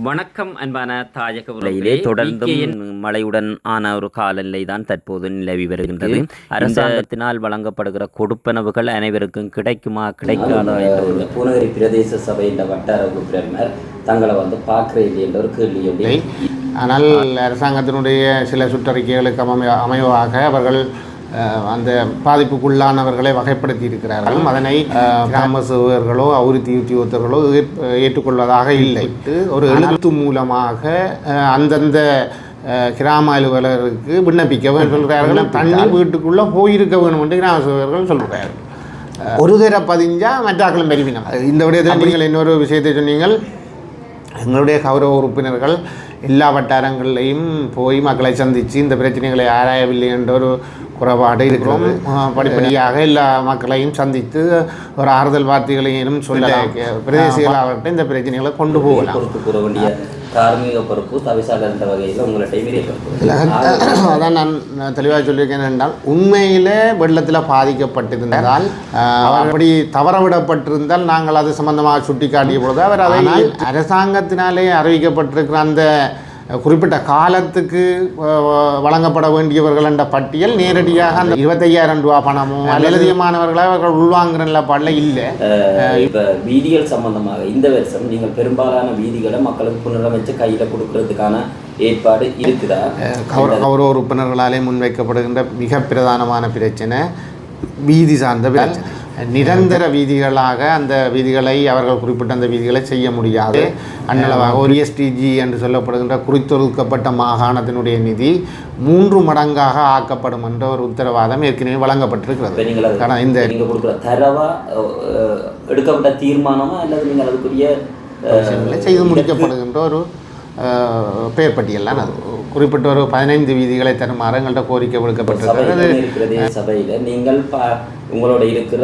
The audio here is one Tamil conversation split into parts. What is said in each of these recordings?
வணக்கம் அன்பான தாயக உறவுகளே. தொடர்ந்தும் மழையுடன் ஆன ஒரு காலநிலை தான் தற்போது நிலவி வருகின்றது. அரசாங்கத்தினால் வழங்கப்படுகிற கொடுப்பனவுகள் அனைவருக்கும் கிடைக்குமா கிடைக்காதா என்ற பூநகரி பிரதேச சபையின் வட்டார உறுப்பினர் தங்களை பார்க்கிறேன் என்ற ஒரு கேள்வி. ஆனால் அரசாங்கத்தினுடைய சில சுற்றறிக்கைகளுக்கு அமைவாக அவர்கள் அந்த பாதிப்புக்குள்ளானவர்களை வகைப்படுத்தி இருக்கிறார்கள். அதனை கிராம சேவகர்களோ அபிவிருத்தி உத்தியோகத்தர்களோ ஏற்றுக்கொள்வதாக இல்லை. ஒரு எழுத்து மூலமாக அந்தந்த கிராம அலுவலருக்கு விண்ணப்பிக்க வேண்டும் சொல்கிறார்கள். தண்ணி வீட்டுக்குள்ளே போயிருக்க வேணும் என்று கிராம சேவகர்கள் சொல்கிறார்கள். ஒரு தர பதிஞ்சால் மற்றாக்களும் பெருவினம். இந்த விடயத்தில் நீங்கள் இன்னொரு விஷயத்தை சொன்னீங்கள். எங்களுடைய கௌரவ உறுப்பினர்கள் எல்லா வட்டாரங்களையும் போய் மக்களை சந்தித்து இந்த பிரச்சனைகளை ஆராயவில்லை என்ற ஒரு குறைபாடு இருக்கிறோம். படிப்படியாக எல்லா மக்களையும் சந்தித்து ஒரு ஆறுதல் வார்த்தைகளையும் சொல்ல பிரதேசிகளாகட்டும் இந்த பிரச்சனைகளை கொண்டு போகலாம். கூற வேண்டிய தார்மீக பொறுப்பு தவிசாளர் என்ற வகையில் உங்கள்கிட்ட அதான் நான் தெளிவாக சொல்லியிருக்கேன் என்றால் உண்மையில் வெள்ளத்தில் பாதிக்கப்பட்டிருந்ததால் அப்படி தவறவிடப்பட்டிருந்தால் நாங்கள் அது சம்பந்தமாக சுட்டி காட்டிய பொழுது அவர் அதை அரசாங்கத்தினாலே அறிவிக்கப்பட்டிருக்கிற அந்த குறிப்பிட்ட காலத்துக்கு வழங்கப்பட வேண்டியவர்கள் என்ற பட்டியல் நேரடியாக அந்த 25,000 ரூபா பணமோ அல்லதியமானவர்களை அவர்கள் உள்வாங்குற நிலப்பாடில் இல்லை. இப்போ வீதிகள் சம்பந்தமாக இந்த வருஷம் நீங்கள் பெரும்பாலான வீதிகளை மக்களுக்கு புனரமைச்சு கையில் கொடுக்கறதுக்கான ஏற்பாடு இருக்குதா? கௌரவ உறுப்பினர்களாலே முன்வைக்கப்படுகின்ற மிக பிரதானமான பிரச்சனை வீதி சார்ந்த பிரச்சனை. நிரந்தர வீதிகளாக அந்த வீதிகளை அவர்கள் குறிப்பிட்ட அந்த வீதிகளை செய்ய முடியாது. அந்நளவாக ஒரு எஸ்டிஜி என்று சொல்லப்படுகின்ற குறித்தொடுக்கப்பட்ட மாகாணத்தினுடைய நிதி 3 மடங்காக ஆக்கப்படும் என்ற ஒரு உத்தரவாதம் ஏற்கனவே வழங்கப்பட்டிருக்கிறது. இந்த நீங்கள் கொடுக்குற தரவா எடுக்கப்பட்ட தீர்மானமா அல்லது நீங்கள் அதுக்குரிய செய்து முடிக்கப்படுகின்ற ஒரு பெயர் பட்டியல் அது குறிப்பிட்ட ஒரு 15 வீதிகளை தருமாறு எங்கள்கிட்ட கோரிக்கை விடுக்கப்பட்டிருக்கிறது. பிரதேச சபையில் நீங்கள் உங்களோட இருக்கிற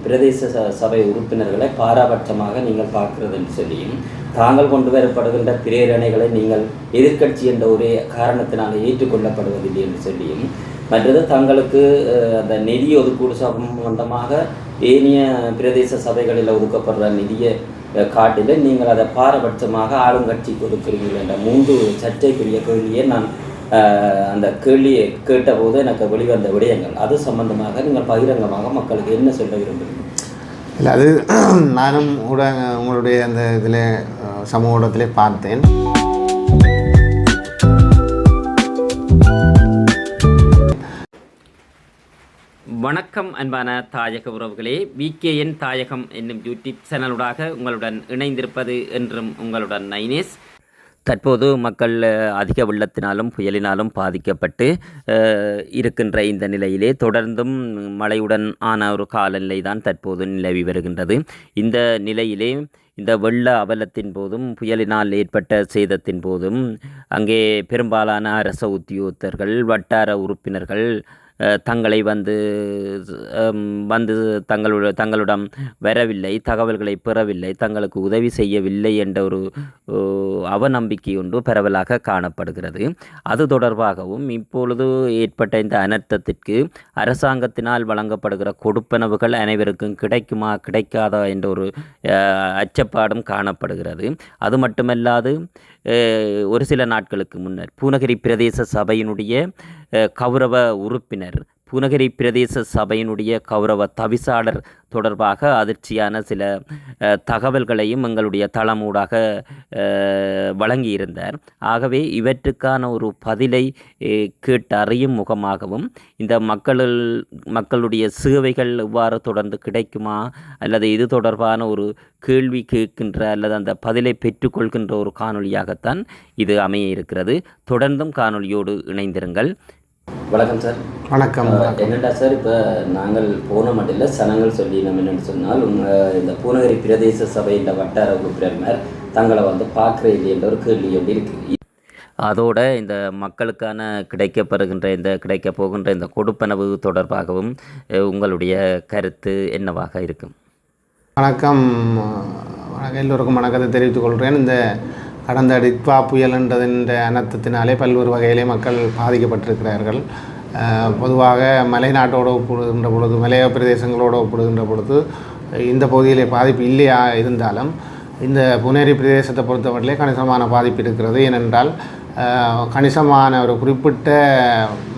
பிரதேச சபை உறுப்பினர்களை பாராபட்சமாக நீங்கள் பார்க்கிறதுன்னு சொல்லியும் தாங்கள் கொண்டு வரப்படுகின்ற பிரேரணைகளை நீங்கள் எதிர்க்கட்சி என்ற ஒரே காரணத்தினால் ஏற்றுக்கொள்ளப்படுவதில்லை என்று சொல்லியும் மற்றது தங்களுக்கு அந்த நிதி ஒதுக்கீடு சம்பந்தமாக ஏனைய பிரதேச சபைகளில் ஒதுக்கப்படுற நிதியை காட்டில் நீங்கள் அதை பாரபட்சமாக ஆளுங்கட்சிக்கு ஒதுக்குறீர்கள் என்ற 3 சர்ச்சைக்குரிய கேள்வியை நான் அந்த கேள்வியை கேட்டபோது எனக்கு வெளிவந்த விடயங்கள் அது சம்பந்தமாக நீங்கள் பகிரங்கமாக மக்களுக்கு என்ன சொல்ல விரும்புகிறீங்க? இல்லை, அது நானும் கூட உங்களுடைய அந்த இதில் சமூக ஊடகத்திலே பார்த்தேன். வணக்கம் அன்பான தாயக உறவுகளே. விகேஎன் தாயகம் என்னும் யூடியூப் சேனலுடாக உங்களுடன் இணைந்திருப்பது என்றும் உங்களுடன் நைனேஸ். தற்போது மக்கள் அதிக வெள்ளத்தினாலும் புயலினாலும் பாதிக்கப்பட்டு இருக்கின்ற இந்த நிலையிலே தொடர்ந்தும் மழையுடன் ஆன ஒரு காலநிலை தான் தற்போது நிலவி வருகின்றது. இந்த நிலையிலே இந்த வெள்ள அவலத்தின் போதும் புயலினால் ஏற்பட்ட சேதத்தின் போதும் அங்கே பெரும்பாலான அரச உத்தியோகத்தர்கள் வட்டார உறுப்பினர்கள் தங்களை வந்து தங்களிடம் வரவில்லை, தகவல்களை பெறவில்லை, தங்களுக்கு உதவி செய்யவில்லை என்ற ஒரு அவநம்பிக்கை ஒன்று பரவலாக காணப்படுகிறது. அது தொடர்பாகவும் இப்பொழுது ஏற்பட்ட இந்த அனர்த்தத்திற்கு அரசாங்கத்தினால் வழங்கப்படுகிற கொடுப்பனவுகள் அனைவருக்கும் கிடைக்குமா கிடைக்காதா என்ற ஒரு அச்சப்பாடும் காணப்படுகிறது. அது மட்டுமல்லாது ஒரு சில நாட்களுக்கு முன்னர் பூநகரி பிரதேச சபையினுடைய கௌரவ உறுப்பினர் பூநகரி பிரதேச சபையினுடைய கௌரவ தவிசாளர் தொடர்பாக அதிர்ச்சியான சில தகவல்களையும் எங்களுடைய தளமூடாக வழங்கியிருந்தார். ஆகவே இவற்றுக்கான ஒரு பதிலை கேட்டறியும் முகமாகவும் இந்த மக்களுடைய சேவைகள் எவ்வாறு தொடர்ந்து கிடைக்குமா அல்லது இது தொடர்பான ஒரு கேள்வி கேட்கின்ற அல்லது அந்த பதிலை பெற்றுக்கொள்கின்ற ஒரு காணொலியாகத்தான் இது அமைய இருக்கிறது. தொடர்ந்தும் காணொலியோடு இணைந்திருங்கள். வணக்கம் சார். வணக்கம். என்னடா சார், இப்போ நாங்கள் போன மட்டும் இல்லை சனங்கள் சொல்லி நம்ம என்னென்னு சொன்னால் இந்த பூநகரி பிரதேச சபையின் வட்டார உறுப்பினர் தங்களை பார்க்கிறேன் என்ற ஒரு கேள்வி எப்படி இருக்குது. அதோட இந்த மக்களுக்கான கிடைக்க போகின்ற இந்த கொடுப்பனவு தொடர்பாகவும் உங்களுடைய கருத்து என்னவாக இருக்கும்? வணக்கம். எல்லோருக்கும் வணக்கத்தை தெரிவித்துக் கொள்கிறேன். இந்த கடந்த டிட்வா புயல் என்ற அனர்த்தத்தினாலே பல்வேறு வகையிலே மக்கள் பாதிக்கப்பட்டிருக்கிறார்கள். பொதுவாக மலைநாட்டோடு ஒப்பிடுகின்ற பொழுது மலைய பிரதேசங்களோடு ஒப்பிடுகின்ற பொழுது இந்த பகுதியிலே பாதிப்பு இல்லையா இருந்தாலும் இந்த புனேரி பிரதேசத்தை பொறுத்தவரையிலே கணிசமான பாதிப்பு இருக்கிறது. ஏனென்றால் கணிசமான ஒரு குறிப்பிட்ட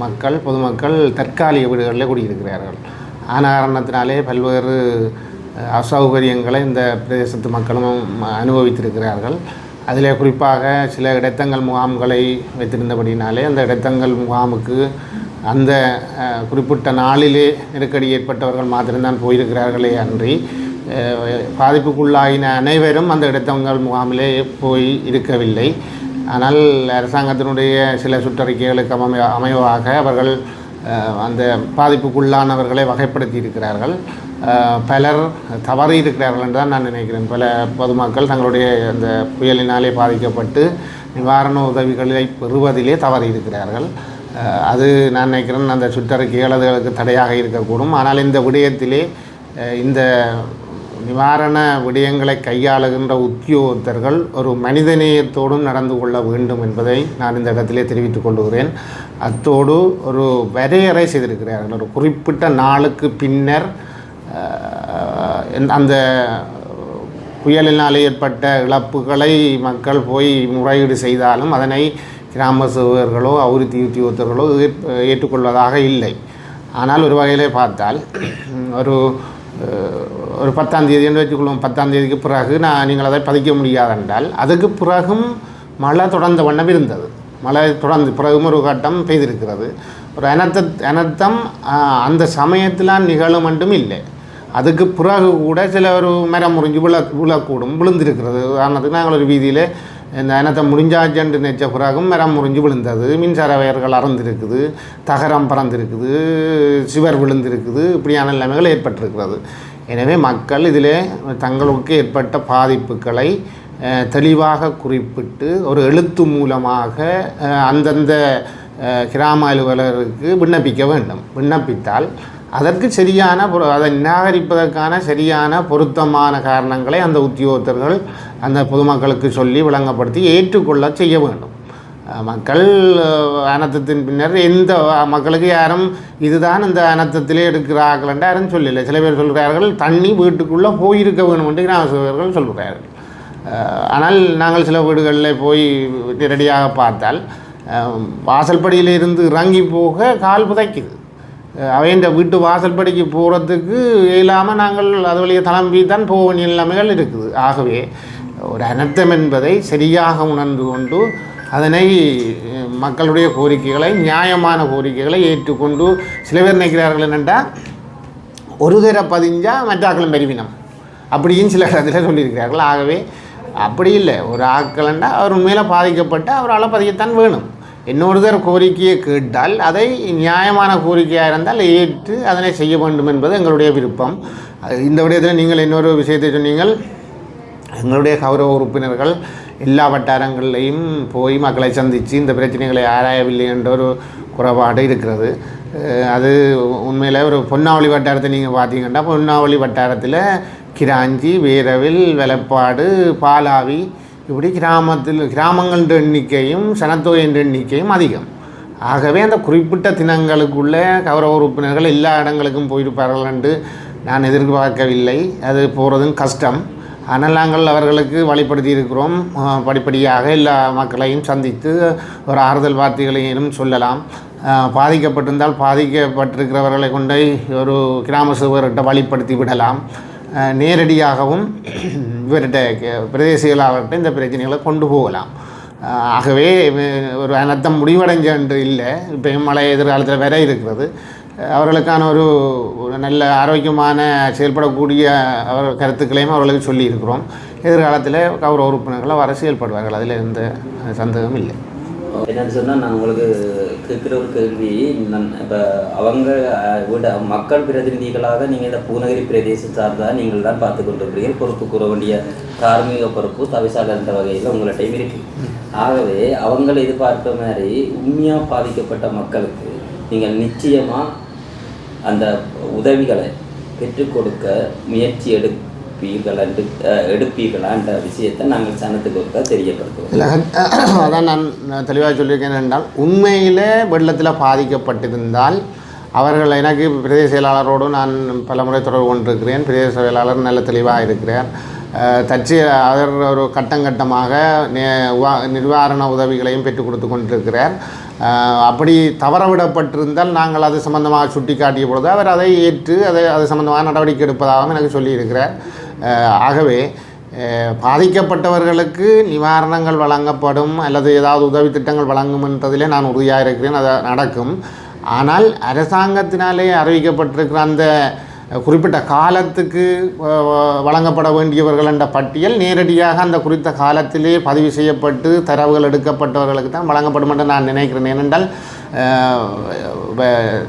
மக்கள் பொதுமக்கள் தற்காலிக வீடுகளில் குடியிருக்கிறார்கள். ஆன காரணத்தினாலே பல்வேறு அசௌகரியங்களை இந்த பிரதேசத்து மக்களும் அனுபவித்திருக்கிறார்கள். அதிலே குறிப்பாக சில இடைத்தங்கல் முகாம்களை வைத்திருந்தபடினாலே அந்த இடைத்தங்கல் முகாமுக்கு அந்த குறிப்பிட்ட நாளிலே நெருக்கடி ஏற்பட்டவர்கள் மாத்திரம்தான் போயிருக்கிறார்களே அன்றி பாதிப்புக்குள்ளாகின அனைவரும் அந்த இடைத்தங்கல் முகாமிலே போய் இருக்கவில்லை. ஆனால் அரசாங்கத்தினுடைய சில சுற்றறிக்கைகளுக்கு அமைவாக அவர்கள் அந்த பாதிப்புக்குள்ளானவர்களை வகைப்படுத்தி இருக்கிறார்கள். பலர் தவறி இருக்கிறார்கள் என்று தான் நான் நினைக்கிறேன். பல பொதுமக்கள் தங்களுடைய அந்த புயலினாலே பாதிக்கப்பட்டு நிவாரண உதவிகளை பெறுவதிலே தவறி இருக்கிறார்கள். அது நான் நினைக்கிறேன் அந்த சுற்றறிக்கைகள் அதுகளுக்கு தடையாக இருக்கக்கூடும். ஆனால் இந்த விடயத்திலே இந்த நிவாரண விடயங்களை கையாளுகின்ற உத்தியோகத்தர்கள் ஒரு மனிதநேயத்தோடும் நடந்து கொள்ள வேண்டும் என்பதை நான் இந்த இடத்திலே தெரிவித்துக் கொள்கிறேன். அத்தோடு ஒரு வரையறை செய்திருக்கிறார்கள். ஒரு குறிப்பிட்ட நாளுக்கு பின்னர் அந்த புயலினால் ஏற்பட்ட இழப்புகளை மக்கள் போய் முறையீடு செய்தாலும் அதனை கிராம சேவகர்களோ அபிவிருத்தி உத்தியோகத்தர்களோ ஏற்றுக்கொள்வதாக இல்லை. ஆனால் ஒரு வகையிலே பார்த்தால் ஒரு 10ஆம் தேதி என்று வச்சுக்கொள்வோம். 10ஆம் தேதிக்கு பிறகு நீங்கள் அதை பதிக்க முடியாதென்றால் அதுக்கு பிறகும் மழை தொடர்ந்த வண்ணம் இருந்தது. மழை தொடர்ந்து பிறகும் ஒரு கட்டம் பெய்திருக்கிறது. ஒரு அனர்த்தம் அந்த சமயத்தில் நிகழும் மட்டும் இல்லை. அதுக்கு பிறகு கூட சில ஒரு மரம் முறிஞ்சு விழக்கூடும், விழுந்திருக்கிறது. உதாரணத்துக்கு நாங்கள் ஒரு வீதியில் இந்த அனர்த்தம் முடிஞ்சாச்சுன்னு நினைச்ச பிறகும் மரம் முறிஞ்சு விழுந்தது, மின்சார வயர்கள் அறந்திருக்குது, தகரம் பறந்திருக்குது, சிவர் விழுந்திருக்குது, இப்படியான நிலைமைகள் ஏற்பட்டிருக்கிறது. எனவே மக்கள் இதில் தங்களுக்கு ஏற்பட்ட பாதிப்புகளை தெளிவாக குறிப்பிட்டு ஒரு எழுத்து மூலமாக அந்தந்த கிராம அலுவலருக்கு விண்ணப்பிக்க வேண்டும். விண்ணப்பித்தால் அதற்கு சரியான அதை நிராகரிப்பதற்கான சரியான பொருத்தமான காரணங்களை அந்த உத்தியோகத்தர்கள் அந்த பொதுமக்களுக்கு சொல்லி விளங்கப்படுத்தி ஏற்றுக்கொள்ள செய்ய வேண்டும். மக்கள் அனர்த்தத்தின் பின்னர் எந்த மக்களுக்கு யாரும் இதுதான் இந்த அனர்த்தத்திலே எடுக்கிறார்கள் என்று யாரும் சொல்லலை. சில பேர் சொல்கிறார்கள் தண்ணி வீட்டுக்குள்ளே போயிருக்க வேண்டும் என்று கிராம சேவகர்கள் சொல்கிறார்கள். ஆனால் நாங்கள் சில வீடுகளில் போய் நேரடியாக பார்த்தால் வாசல்படியிலிருந்து இறங்கி போக கால் புதைக்குது. அவைன்ற வீட்டு வாசல்படிக்கு போகிறதுக்கு இல்லாமல் நாங்கள் அது வழியை தளம்பி தான் போக வேண்டிய நிலைமைகள் இருக்குது. ஆகவே ஒரு அனர்த்தம் என்பதை சரியாக உணர்ந்து கொண்டு அதனை மக்களுடைய கோரிக்கைகளை நியாயமான கோரிக்கைகளை ஏற்றுக்கொண்டு சில பேர் நினைக்கிறார்கள் என்னென்றால் ஒரு தர பதிஞ்சால் மற்றாக்களும் பெருவினம் அப்படின்னு சில இடத்துல சொல்லியிருக்கிறார்கள். ஆகவே அப்படி இல்லை. ஒரு ஆக்கலண்டா அவர் உண்மையில பாதிக்கப்பட்டு அவரால் பதியத்தான் வேணும். இன்னொருத்தர் கோரிக்கையை கேட்டால் அதை நியாயமான கோரிக்கையாக இருந்தால் ஏற்று அதனை செய்ய வேண்டும் என்பது எங்களுடைய விருப்பம். இந்த விடயத்தில் நீங்கள் இன்னொரு விஷயத்தை சொன்னீங்கள். எங்களுடைய கௌரவ உறுப்பினர்கள் எல்லா வட்டாரங்கள்லையும் போய் மக்களை சந்தித்து இந்த பிரச்சனைகளை ஆராயவில்லை என்ற ஒரு குறைபாடு இருக்கிறது. அது உண்மையில் ஒரு பொன்னாவளி வட்டாரத்தை நீங்கள் பார்த்தீங்கன்னா பொன்னாவளி வட்டாரத்தில் கிராஞ்சி, வீரவில், வெலப்பாடு, பாலாவி இப்படி கிராமங்கள எண்ணிக்கையும் சனத்தொகையின் எண்ணிக்கையும் அதிகம். ஆகவே அந்த குறிப்பிட்ட தினங்களுக்குள்ளே கௌரவ உறுப்பினர்கள் எல்லா இடங்களுக்கும் போயிருப்பார்கள் என்று நான் எதிர்பார்க்கவில்லை. அது போகிறதும் கஷ்டம். ஆனால் நாங்கள் அவர்களுக்கு வழிப்படுத்தி இருக்கிறோம். படிப்படியாக எல்லா மக்களையும் சந்தித்து ஒரு ஆறுதல் வார்த்தைகளையும் சொல்லலாம். பாதிக்கப்பட்டிருந்தால் பாதிக்கப்பட்டிருக்கிறவர்களை கொண்டு ஒரு கிராம சேவகர்கிட்ட வழிப்படுத்தி விடலாம். நேரடியாகவும் இவர்கிட்ட பிரதேசிகளாகட்டும் இந்த பிரச்சனைகளை கொண்டு போகலாம். ஆகவே ஒரு அனர்த்தம் முடிவடைஞ்ச என்று இல்லை. இப்போ மழை எதிர்காலத்தில் வர இருக்கிறது. அவர்களுக்கான ஒரு நல்ல ஆரோக்கியமான செயல்படக்கூடிய அவர் கருத்துக்களையும் அவர்களுக்கு சொல்லியிருக்கிறோம். எதிர்காலத்தில் கௌரவ உறுப்பினர்கள் வர செயல்படுவார்கள். அதில் எந்த சந்தேகமும் இல்லை. என்னென்னு சொன்னால் நான் உங்களுக்கு கேட்குற ஒரு கேள்வி, இப்போ அவங்க விட மக்கள் பிரதிநிதிகளாக நீங்கள் இந்த பூநகரி பிரதேசம் சார்ந்தால் நீங்கள் தான் பார்த்து கொண்டிருக்கிறீர்கள். பொறுப்பு கூற வேண்டிய தார்மீக பொறுப்பு தவிசாளர் என்ற வகையில் உங்கள்கிட்டையும் இருக்குது. ஆகவே அவங்களை எதிர்பார்த்த மாதிரி உண்மையாக பாதிக்கப்பட்ட மக்களுக்கு நீங்கள் நிச்சயமாக அந்த உதவிகளை பெற்றுக் கொடுக்க முயற்சி எடுப்பீர்களா என்ற விஷயத்தை நாங்கள் சனத்துக்கு ஒருக்கா தெரியப்படுத்துவோம். அதான் நான் தெளிவாக சொல்லியிருக்கேன் என்றால் உண்மையில் வெள்ளத்தில் பாதிக்கப்பட்டிருந்தால் அவர்கள் எனக்கு பிரதேச செயலாளரோடு நான் பல முறை தொடர்பு கொண்டிருக்கிறேன். பிரதேச செயலாளர் நல்ல தெளிவாக இருக்கிறார். அவர் ஒரு கட்டங்கட்டமாக நிவாரண உதவிகளையும் பெற்றுக் கொடுத்து கொண்டிருக்கிறார். அப்படி தவறவிடப்பட்டிருந்தால் நாங்கள் அது சம்பந்தமாக சுட்டி காட்டிய பொழுது அவர் அதை ஏற்று அது சம்பந்தமாக நடவடிக்கை எடுப்பதாகவும் எனக்கு சொல்லியிருக்கிறார். ஆகவே பாதிக்கப்பட்டவர்களுக்கு நிவாரணங்கள் வழங்கப்படும் அல்லது ஏதாவது உதவி திட்டங்கள் வழங்கும் என்றதிலே நான் உறுதியாக இருக்கிறேன், அது நடக்கும். ஆனால் அரசாங்கத்தினாலே அறிவிக்கப்பட்டிருக்கிற அந்த குறிப்பிட்ட காலத்துக்கு வழங்கப்பட வேண்டியவர்கள் என்ற பட்டியல் நேரடியாக அந்த குறித்த காலத்திலே பதிவு செய்யப்பட்டு தரவுகள் எடுக்கப்பட்டவர்களுக்கு தான் வழங்கப்படும் என்று நான் நினைக்கிறேன். ஏனென்றால்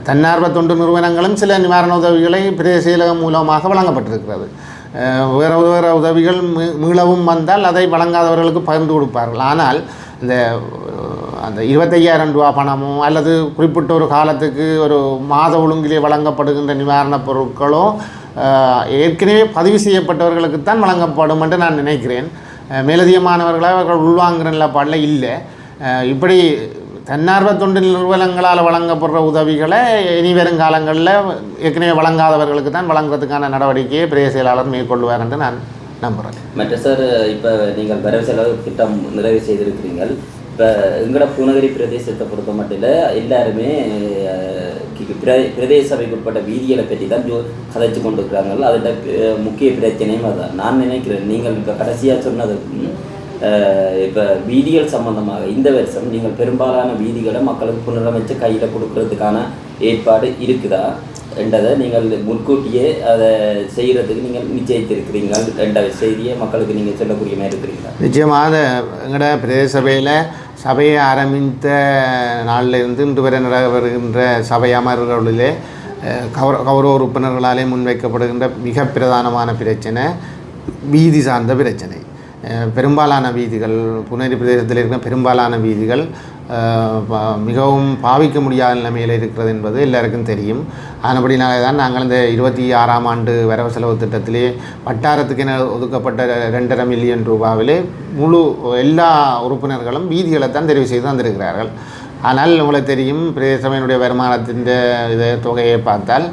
தன்னார்வ தொண்டு நிறுவனங்களும் சில நிவாரண உதவிகளை பிரதேச செயலகம் மூலமாக வழங்கப்பட்டிருக்கிறது. வேறு உதவிகள் மீளவும் வந்தால் அதை வழங்காதவர்களுக்கு பகிர்ந்து கொடுப்பார்கள். ஆனால் இந்த அந்த 25,000 ரூபா பணமோ அல்லது குறிப்பிட்ட ஒரு காலத்துக்கு ஒரு மாத ஒழுங்கிலே வழங்கப்படுகின்ற நிவாரணப் பொருட்களோ ஏற்கனவே பதிவு செய்யப்பட்டவர்களுக்குத்தான் வழங்கப்படும் என்று நான் நினைக்கிறேன். மேலதிகமானவர்களாக அவர்கள் உள்வாங்குகிற நிலப்பாடில் இல்லை. இப்படி தன்னார்வ தொண்டு நிறுவனங்களால் வழங்கப்படுற உதவிகளை இனி வரும் காலங்களில் ஏற்கனவே வழங்காதவர்களுக்கு தான் வழங்குறதுக்கான நடவடிக்கையை பிரதேச செயலாளர் மேற்கொள்வார் என்று நான் நம்புகிறேன். மற்ற சார், இப்போ நீங்கள் வரவு செலவு திட்டம் நிறைவு செய்திருக்கிறீர்கள். இப்போ எங்களோட பூநகரி பிரதேசத்தை பொறுத்த மட்டும் எல்லாருமே பிரதேச சபைக்கு உட்பட்ட வீதிகளை பற்றி தான் கதைச்சு கொண்டு இருக்கிறாங்க. அதோட முக்கிய பிரச்சனையும் அதுதான் நான் நினைக்கிறேன். நீங்கள் இப்போ கடைசியாக சொன்னது இப்போ வீதிகள் சம்பந்தமாக இந்த வருஷம் நீங்கள் பெரும்பாலான வீதிகளை மக்களுக்கு புனரமைச்சு கையில் கொடுக்கறதுக்கான ஏற்பாடு இருக்குதா என்றதை நீங்கள் முன்கூட்டியே அதை செய்கிறதுக்கு நீங்கள் நிச்சயித்திருக்கிறீர்கள் என்ற செய்தியை மக்களுக்கு நீங்கள் சொல்லக்கூடிய மாதிரி இருக்கிறீங்களா? நிச்சயமாக எங்களோட பிரதேச சபையை ஆரம்பித்த நாளிலிருந்து இன்று வரை வருகின்ற சபை அமர்வுகளிலே கௌரவ உறுப்பினர்களாலே முன்வைக்கப்படுகின்ற மிக பிரதானமான பிரச்சனை வீதி சார்ந்த பிரச்சனை. பெரும்பாலான வீதிகள் பூநகரி பிரதேசத்தில் இருக்கிற பெரும்பாலான வீதிகள் மிகவும் பாவிக்க முடியாத நிலைமையில் இருக்கிறது என்பது எல்லாருக்கும் தெரியும். ஆனபடினாலே தான் நாங்கள் இந்த 26ஆம் ஆண்டு வரவு செலவு திட்டத்திலே வட்டாரத்துக்கென ஒதுக்கப்பட்ட 2.5 மில்லியன் ரூபாவிலே முழு எல்லா உறுப்பினர்களும் வீதிகளை தான் தெரிவு செய்து வந்திருக்கிறார்கள். ஆனால் உங்களுக்கு தெரியும், பிரதேச சபையினுடைய வருமானத்தின் தொகையை பார்த்தால்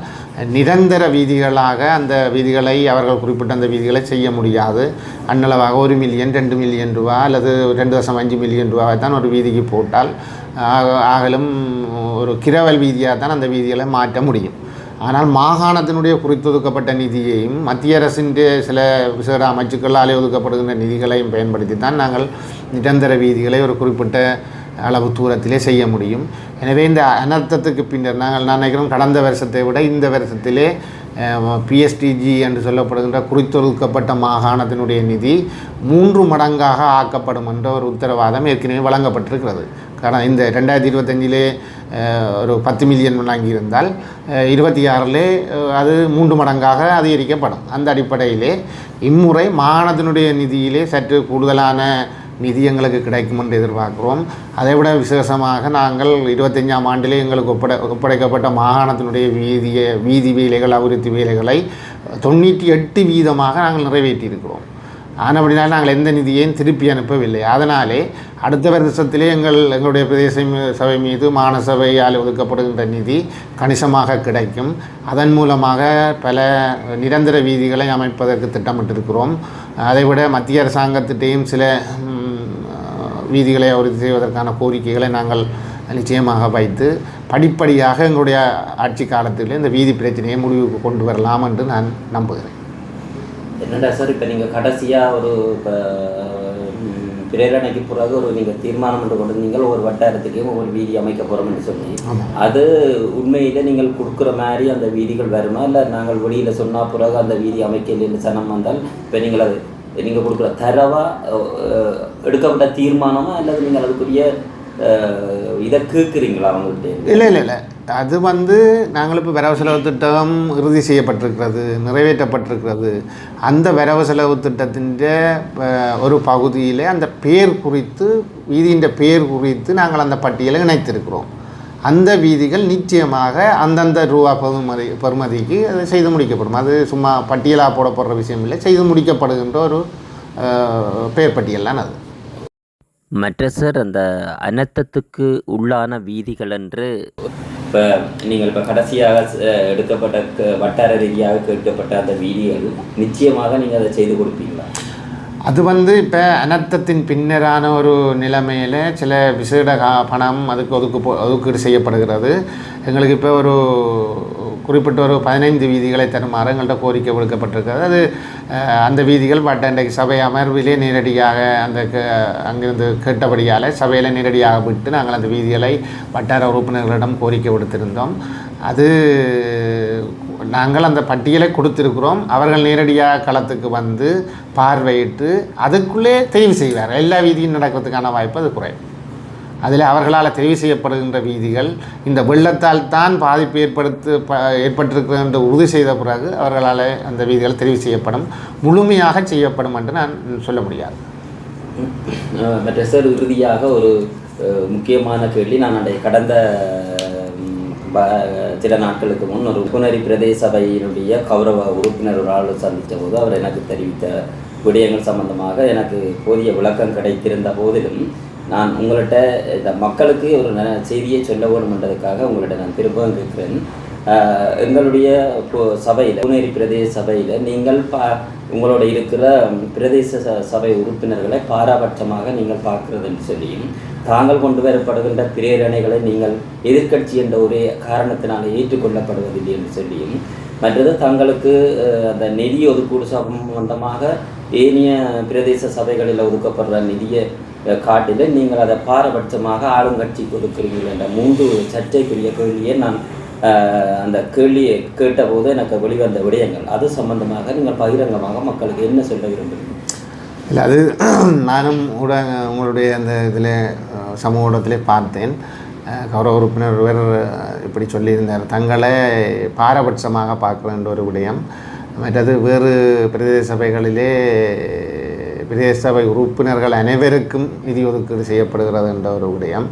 நிரந்தர வீதிகளாக அந்த வீதிகளை அவர்கள் குறிப்பிட்ட அந்த வீதிகளை செய்ய முடியாது. அன்னளவாக 1 மில்லியன் 2 மில்லியன் ரூபா அல்லது 2.5 மில்லியன் ரூபாவை தான் ஒரு வீதிக்கு போட்டால் ஆகலும் ஒரு கிரவல் வீதியாக தான் அந்த வீதிகளை மாற்ற முடியும். ஆனால் மாகாணத்தினுடைய குறித்தொதுக்கப்பட்ட நிதியையும் மத்திய அரசின் சில விசேட அமைச்சுக்களால் ஒதுக்கப்படுகின்ற நிதிகளையும் பயன்படுத்தி தான் நாங்கள் நிரந்தர வீதிகளை ஒரு குறிப்பிட்ட அளவு தூரத்திலே செய்ய முடியும். எனவே இந்த அனர்த்தத்துக்கு பின்னர் நான் நினைக்கிறோம் கடந்த வருஷத்தை விட இந்த வருஷத்திலே பிஎஸ்டிஜி என்று சொல்லப்படுகின்ற குறித்தொதுக்கப்பட்ட மாகாணத்தினுடைய நிதி 3 மடங்காக ஆக்கப்படும் என்ற ஒரு உத்தரவாதம் ஏற்கனவே வழங்கப்பட்டிருக்கிறது. காரணம் இந்த 2025 ஒரு 10 மில்லியன் வழங்கியிருந்தால் 26 அது 3 மடங்காக அதிகரிக்கப்படும். அந்த அடிப்படையிலே இம்முறை மாகாணத்தினுடைய நிதியிலே சற்று கூடுதலான நிதி எங்களுக்கு கிடைக்கும் என்று எதிர்பார்க்கிறோம். அதைவிட விசேஷமாக நாங்கள் 25ஆம் ஆண்டிலே எங்களுக்கு ஒப்படைக்கப்பட்ட மாகாணத்தினுடைய வீதி வேலைகள் அபிவிருத்தி வேலைகளை 98% நாங்கள் நிறைவேற்றியிருக்கிறோம். ஆனால் அப்படின்னா நாங்கள் எந்த நிதியையும் திருப்பி அனுப்பவில்லை. அதனாலே அடுத்த வருஷத்திலே எங்களுடைய பிரதேச சபை மீது மாகாண சபையால் ஒதுக்கப்படுகின்ற நிதி கணிசமாக கிடைக்கும். அதன் மூலமாக பல நிரந்தர வீதிகளை அமைப்பதற்கு திட்டமிட்டிருக்கிறோம். அதைவிட மத்திய அரசாங்கத்திட்டையும் சில வீதிகளை உறுதி செய்வதற்கான கோரிக்கைகளை நாங்கள் நிச்சயமாக வைத்து படிப்படியாக எங்களுடைய ஆட்சி காலத்தில் இந்த வீதி பிரச்சனையை முடிவுக்கு கொண்டு வரலாம் என்று நான் நம்புகிறேன். என்னடா சார், இப்போ நீங்கள் கடைசியாக ஒரு பிரேரணைக்கு பிறகு ஒரு நீங்கள் தீர்மானம் என்று கொண்டு நீங்கள் ஒரு வட்டாரத்துலேயும் ஒரு வீதி அமைக்க போகிறோம்னு சொல்லி, அது உண்மையில் நீங்கள் கொடுக்குற மாதிரி அந்த வீதிகள் வருமா? இல்லை நாங்கள் வெளியில் சொன்னால் பிறகு அந்த வீதி அமைக்கல சனம் வந்தால் இப்போ நீங்கள் அது நீங்கள் கொடுக்குற தரவாக எடுக்கப்பட்ட தீர்மானமா அல்லது நீங்கள் அதுக்குரிய இதை கேட்குறீங்களா அவங்கள்ட்ட? இல்லை அது நாங்கள் இப்போ வரவு செலவு திட்டம் இறுதி செய்யப்பட்டிருக்கிறது, நிறைவேற்றப்பட்டிருக்கிறது. அந்த வரவு செலவு திட்டத்தின் ஒரு பகுதியில் அந்த பேர் குறித்து வீதியின் பேர் குறித்து நாங்கள் அந்த பட்டியலை இணைத்திருக்கிறோம். அந்த வீதிகள் நிச்சயமாக அந்தந்த ரூபா பெறுமதிக்கு அது செய்து முடிக்கப்படும். அது சும்மா பட்டியலாக போடப்படுற விஷயம் இல்லை, செய்து முடிக்கப்படுகின்ற ஒரு பெயர் பட்டியல் தான் அது. மற்ற சார், அந்த அனர்த்தத்துக்கு உள்ளான வீதிகள் என்று இப்போ நீங்கள் இப்போ கடைசியாக எடுக்கப்பட்ட வட்டார ரீதியாக கேட்கப்பட்ட அந்த வீடியோகள் நிச்சயமாக நீங்கள் அதை செய்து கொடுப்பீங்களா? அது இப்போ அனர்த்தத்தின் பின்னரான ஒரு நிலைமையில் சில விசேட பணம் அதுக்கு ஒதுக்கீடு செய்யப்படுகிறது. எங்களுக்கு இப்போ ஒரு குறிப்பிட்ட ஒரு 15 வீதிகளை தருமாறு எங்கள்கிட்ட கோரிக்கை விடுக்கப்பட்டிருக்கிறது. அது அந்த வீதிகள் இன்றைக்கு சபை அமர்விலே நேரடியாக அங்கிருந்து கேட்டபடியால் சபையில் நேரடியாக விட்டு நாங்கள் அந்த வீதிகளை வட்டார உறுப்பினர்களிடம் கோரிக்கை விடுத்திருந்தோம். அது நாங்கள் அந்த பட்டியலை கொடுத்திருக்கிறோம். அவர்கள் நேரடியாக களத்துக்கு வந்து பார்வையிட்டு அதுக்குள்ளே தெரிவு செய்வார். எல்லா வீதியும் நடக்கிறதுக்கான வாய்ப்பு அது குறையும். அதில் அவர்களால் தெரிவு செய்யப்படுகின்ற வீதிகள் இந்த வெள்ளத்தால் தான் பாதிப்பு ஏற்பட்டிருக்கிற என்று உறுதி செய்த பிறகு அவர்களால் அந்த வீதிகள் தெரிவு செய்யப்படும், முழுமையாக செய்யப்படும் என்று நான் சொல்ல முடியாது. மற்ற சார், இறுதியாக ஒரு முக்கியமான கேள்வி. நான் கடந்த சில நாட்களுக்கு முன் ஒரு புனரி பிரதேச சபையினுடைய கௌரவ உறுப்பினர் ஒரு ஆள் சந்தித்த போது அவர் எனக்கு தெரிவித்த விடயங்கள் சம்பந்தமாக எனக்கு போதிய விளக்கம் கிடைத்திருந்த போதிலும் நான் உங்கள்கிட்ட இந்த மக்களுக்கு ஒரு செய்தியை சொல்ல வேண்டும்ன்றதுக்காக உங்கள்கிட்ட நான் திரும்பவும் கேட்குறேன். எங்களுடைய சபையில் புனேரி பிரதேச சபையில் நீங்கள் உங்களோட இருக்கிற பிரதேச சபை உறுப்பினர்களை பாராபட்சமாக நீங்கள் பார்க்குறதுன்னு சொல்லியும் தாங்கள் கொண்டு வரப்படுகின்ற பிரேரணைகளை நீங்கள் எதிர்க்கட்சி என்ற ஒரே காரணத்தினால் ஏற்றுக்கொள்ளப்படுவதில்லை என்று சொல்லியும், மற்றது தங்களுக்கு அந்த நிதி ஒதுக்கீடு சம்பந்தமாக ஏனைய பிரதேச சபைகளில் ஒதுக்கப்படுற நிதியை காட்டில் நீங்கள் அதை பாரபட்சமாக ஆளுங்கட்சிக்கு ஒதுக்குறீர்கள் என்ற 3 சர்ச்சைக்குரிய கேள்வியை நான் அந்த கேள்வியை கேட்டபோது எனக்கு வெளிவந்த விடயங்கள் அது சம்பந்தமாக நீங்கள் பகிரங்கமாக மக்களுக்கு என்ன சொல்ல விரும்புகிறீங்க? இல்லை, அது நானும் கூட உங்களுடைய அந்த இதில் சமூக ஊடகத்திலே பார்த்தேன். கௌரவ உறுப்பினர் ஒருவர் இப்படி சொல்லியிருந்தார், தங்களை பாரபட்சமாக பார்க்குற ஒரு விடயம். மற்றது வேறு பிரதேச சபைகளிலே பிரதேச சபை உறுப்பினர்கள் அனைவருக்கும் நிதி ஒதுக்கீடு செய்யப்படுகிறது என்ற ஒரு விடயம்.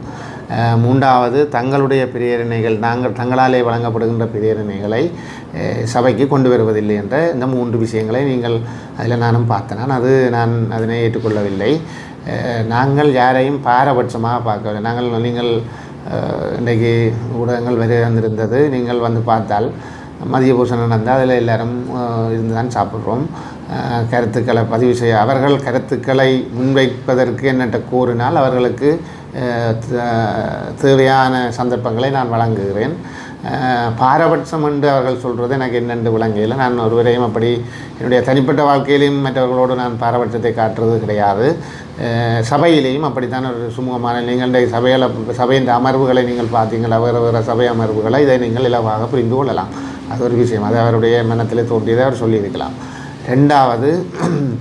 3வது, தங்களுடைய பிரேரணைகள் தங்களாலே வழங்கப்படுகின்ற பிரேரணைகளை சபைக்கு கொண்டு வருவதில்லை என்ற இந்த 3 விஷயங்களை நீங்கள் அதில் நானும் பார்த்தேன். நான் அதனை ஏற்றுக்கொள்ளவில்லை. நாங்கள் யாரையும் பாரபட்சமாக பார்க்கவில்லை. நீங்கள் இன்றைக்கு ஊடகங்கள் வந்திருந்தது, நீங்கள் வந்து பார்த்தால் மதிய பூசணம் நடந்தால் அதில் எல்லோரும் இருந்து தான் சாப்பிட்றோம். கருத்துக்களை பதிவு செய்ய அவர்கள் கருத்துக்களை முன்வைப்பதற்கு என்னட்ட கூறினால் அவர்களுக்கு தேவையான சந்தர்ப்பங்களை நான் வழங்குகிறேன். பாரபட்சம் என்று அவர்கள் சொல்கிறது எனக்கு என்னென்று விளங்கையில் நான் ஒருவரையும் அப்படி என்னுடைய தனிப்பட்ட வாழ்க்கையிலையும் மற்றவர்களோடு நான் பாரபட்சத்தை காட்டுறது கிடையாது. சபையிலேயும் அப்படித்தான் ஒரு சுமூகமான நீங்கள் சபையின் அமர்வுகளை நீங்கள் பார்த்தீங்களா, வேறு சபை அமர்வுகளை இதை நீங்கள் இலவாக புரிந்து கொள்ளலாம். அது ஒரு விஷயம், அது அவருடைய மனத்தில் தோன்றியதை அவர் சொல்லியிருக்கலாம். 2வது,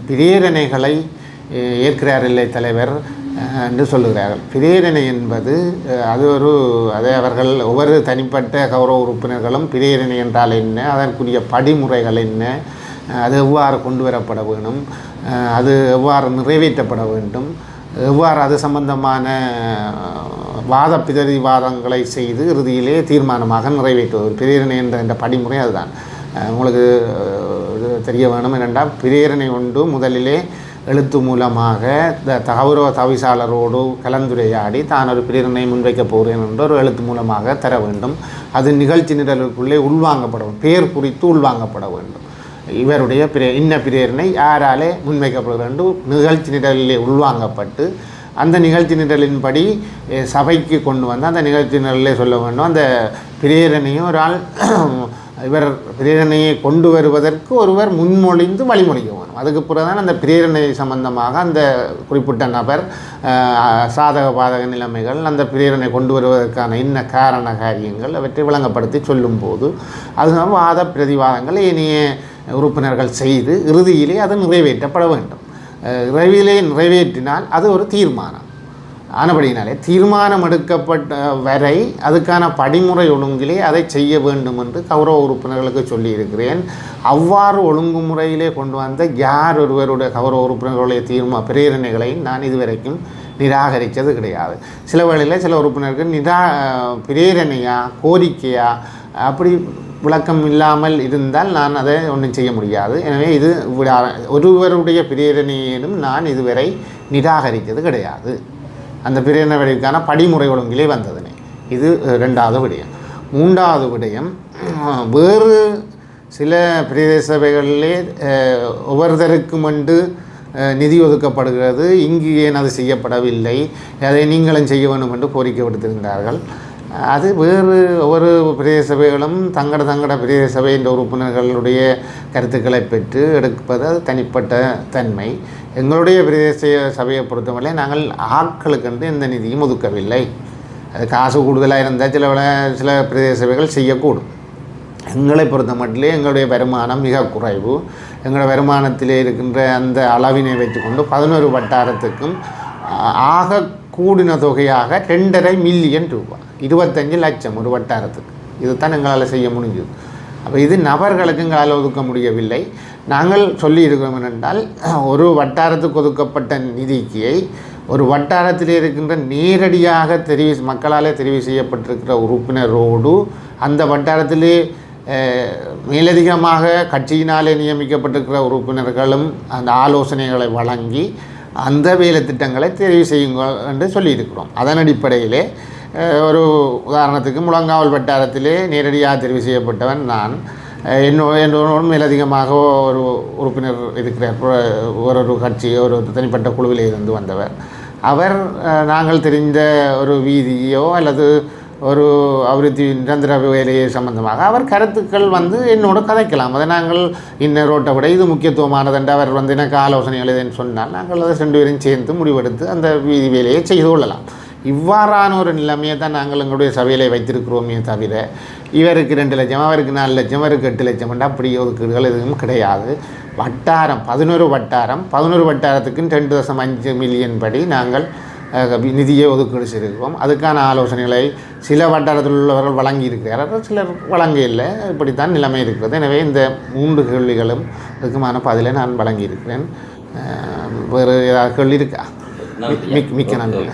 பிரேரணைகளை ஏற்கிறார் இல்லை தலைவர் என்று சொல்லுகிறார்கள். பிரேரணை என்பது அதை அவர்கள் ஒவ்வொரு தனிப்பட்ட கௌரவ உறுப்பினர்களும் பிரேரணை என்றால் என்ன, அதற்குரிய படிமுறைகள் என்ன, அது எவ்வாறு கொண்டு வரப்பட வேணும், அது எவ்வாறு நிறைவேற்றப்பட வேண்டும், எவ்வாறு அது சம்பந்தமான பிரதிவாதங்களை செய்து இறுதியிலே தீர்மானமாக நிறைவேற்றுவது பிரேரணை என்ற படிமுறை அதுதான். உங்களுக்கு தெரிய வேணும் என்னென்றால், பிரேரணை ஒன்று முதலிலே எழுத்து மூலமாக கௌரவ தவிசாளரோடு கலந்துரையாடி தான் ஒரு பிரேரணை முன்வைக்கப் போகிறேன் என்று ஒரு எழுத்து மூலமாக தர வேண்டும். அது நிகழ்ச்சி நிரலுக்குள்ளே உள்வாங்கப்படும், பெயர் குறித்து உள்வாங்கப்பட வேண்டும். இவருடைய இன்ன பிரேரணை யாராலே முன்வைக்கப்படுகிறது என்று நிகழ்ச்சி நிரலிலே உள்வாங்கப்பட்டு அந்த நிகழ்ச்சி நிரலின்படி சபைக்கு கொண்டு வந்து அந்த நிகழ்ச்சி நிரலிலே சொல்ல வேண்டும். அந்த பிரேரணையும் ஒரு ஆள் இவர் பிரேரணையை கொண்டு வருவதற்கு ஒருவர் முன்மொழிந்து வழிமொழிக்க வேணும். அதுக்கு பிறகுதான் அந்த பிரேரணை சம்பந்தமாக அந்த குறிப்பிட்ட நபர் சாதக பாதக நிலைமைகள், அந்த பிரேரணை கொண்டு வருவதற்கான இன்ன காரண காரியங்கள் அவற்றை விளங்கப்படுத்தி சொல்லும்போது அதுதான் வாத பிரதிவாதங்கள் ஏனைய உறுப்பினர்கள் செய்து இறுதியிலே அது நிறைவேற்றப்பட வேண்டும். நிறைவேற்றினால் அது ஒரு தீர்மானம் ஆனபடினாலே தீர்மானம் எடுக்கப்பட்ட வரை அதுக்கான படிமுறை ஒழுங்கிலே அதை செய்ய வேண்டும் என்று கௌரவ உறுப்பினர்களுக்கு சொல்லியிருக்கிறேன். அவ்வாறு ஒழுங்குமுறையிலே கொண்டு வந்த யார் ஒருவருடைய கௌரவ உறுப்பினர்களுடைய பிரேரணைகளை நான் இதுவரைக்கும் நிராகரித்தது கிடையாது. சில வேளையில் சில உறுப்பினர்கள் பிரேரணையா கோரிக்கையா அப்படி விளக்கம் இல்லாமல் இருந்தால் நான் அதை ஒன்றும் செய்ய முடியாது. எனவே இது ஒருவருடைய பிரேரணையிலும் நான் இதுவரை நிராகரித்தது கிடையாது. அந்த பிரேரணைக்கான படிமுறை ஒழுங்கிலே வந்ததுனே இது 2வது விடயம். மூன்றாவது விடயம், வேறு சில பிரதேச சபைகளிலே ஒவ்வொருத்தருக்கும் நிதி ஒதுக்கப்படுகிறது, இங்கு ஏன் அது செய்யப்படவில்லை, அதை நீங்களும் செய்ய வேண்டும் என்று கோரிக்கை விடுத்திருந்தார்கள். அது வேறு ஒவ்வொரு பிரதேச சபைகளும் தங்கட பிரதேச சபையின் உறுப்பினர்களுடைய கருத்துக்களை பெற்று எடுப்பது அது தனிப்பட்ட தன்மை. எங்களுடைய பிரதேச சபையை பொறுத்தவரை நாங்கள் ஆட்களுக்கென்று எந்த நிதியும் ஒதுக்கவில்லை. அது காசு கூடுதலாக இருந்தால் சில பிரதேச சபைகள் செய்யக்கூடும். எங்களை பொறுத்த மட்டிலே எங்களுடைய வருமானம் மிக குறைவு. எங்களுடைய வருமானத்திலே இருக்கின்ற அந்த அளவினை வைத்துக்கொண்டு 11 வட்டாரத்துக்கும் ஆக கூடின தொகையாக 2.5 மில்லியன் ரூபாய், 25 லட்சம் ஒரு வட்டாரத்துக்கு. இதுதான் எங்களால் செய்ய முடிஞ்சது. அப்போ இது நபர்களுக்கு எங்களால் ஒதுக்க முடியவில்லை. நாங்கள் சொல்லி இருக்கிறோம் என்னென்றால், ஒரு வட்டாரத்துக்கு ஒதுக்கப்பட்ட நிதிக்கு ஒரு வட்டாரத்தில் இருக்கின்ற நேரடியாக மக்களால் தெரிவு செய்யப்பட்டிருக்கிற உறுப்பினரோடு அந்த வட்டாரத்திலே மேலதிகமாக கட்சியினாலே நியமிக்கப்பட்டிருக்கிற உறுப்பினர்களும் அந்த ஆலோசனைகளை வழங்கி அந்த வேலை திட்டங்களை தெரிவு செய்யுங்கள் என்று சொல்லியிருக்கிறோம். அதன் அடிப்படையிலே ஒரு உதாரணத்துக்கு முழங்காவல் வட்டாரத்திலே நேரடியாக தெரிவு செய்யப்பட்டவன் நான். என்னோடு மேலதிகமாக ஒரு உறுப்பினர் இருக்கிறார், ஒரு கட்சி ஒரு தனிப்பட்ட குழுவிலே இருந்து வந்தவர். அவர் நாங்கள் தெரிந்த ஒரு வீதியோ அல்லது ஒரு அபிவிருத்தி நிரந்தர வேலையை சம்பந்தமாக அவர் கருத்துக்கள் என்னோட கதைக்கலாம். அதை நாங்கள் இன்ன ரோட்டை விட இது முக்கியத்துவமானதென்று அவர் எனக்கு ஆலோசனைகள் எதுன்னு சொன்னால் நாங்கள் அதை 2 பேரும் சேர்ந்து முடிவெடுத்து அந்த வீதி வேலையை செய்து கொள்ளலாம். இவ்வாறான ஒரு நிலைமையை தான் நாங்கள் எங்களுடைய சபையிலே வைத்திருக்கிறோமே தவிர, இவருக்கு 2 லட்சம், அவருக்கு 4 லட்சம், அவருக்கு 8 லட்சம் என்று அப்படி ஒதுக்கீடுகள் எதுவும் கிடையாது. வட்டாரம் 11 வட்டாரம், 11 வட்டாரத்துக்கு 2.5 மில்லியன் படி நாங்கள் நிதியை ஒதுக்கீடு செய்திருக்கிறோம். அதுக்கான ஆலோசனைகளை சில வட்டாரத்தில் உள்ளவர்கள் வழங்கி இருக்கிறார்கள், சிலர் வழங்க இல்லை. இப்படித்தான் நிலைமை இருக்கிறது. எனவே இந்த 3 கேள்விகளும் அதுக்குமான பதிலை நான் வழங்கியிருக்கிறேன். வேறு ஏதாவது கேள்வி இருக்கா? மிக்க நன்றி.